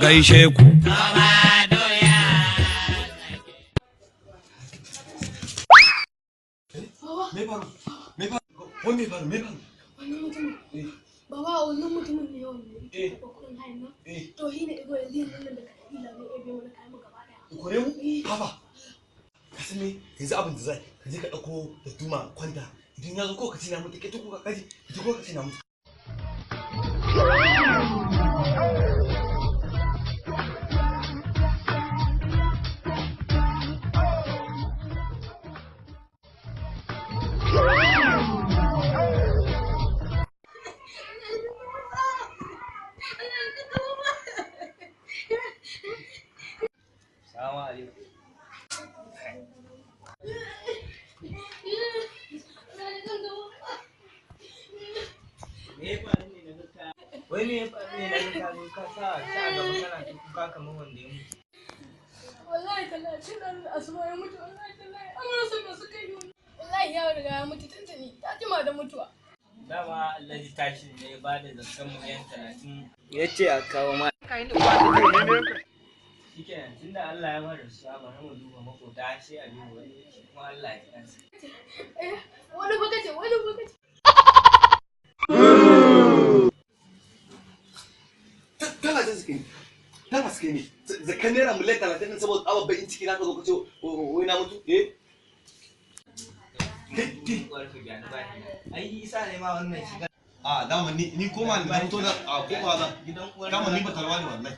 gaishe ku. Baba wannan mutumin ne wannan ko kun haina to hine ego yanzu nan da kabila ne ebe wani kai mu gaba daya kore mu baba ka san me yanzu abin da zai ka je ka dauko da duma kwanta idan ya zo ko ka tina mu take ko ka kaji ko ka tina mu Salamu alaikum. Wai me ya faru ne na ka sa a gaba kana kuka kamar wanda ya mutu. wallahi talatin da asuba ya mutu wallahi tallahi an rasa me suka yi wallahi ya riga ya mutu tuntuni ta jima da mutuwa Dama Alhaji tashi ne ya bada zakkan miliyan 30 ya ce a kawo ma. Shikenan tunda Allah ya mara su bari mu duba makota sai a duba wani kuma Allah ya kansa. wani bakace tana suke ne zakan naira miliyan 30 din saboda tsabar bakin ciki na ka zo ka ce wai na mutu Ai isa ne ma wannan shiga. a dama ni ko ma na fito da a ko ba zan dama ni ba talwa ne wallahi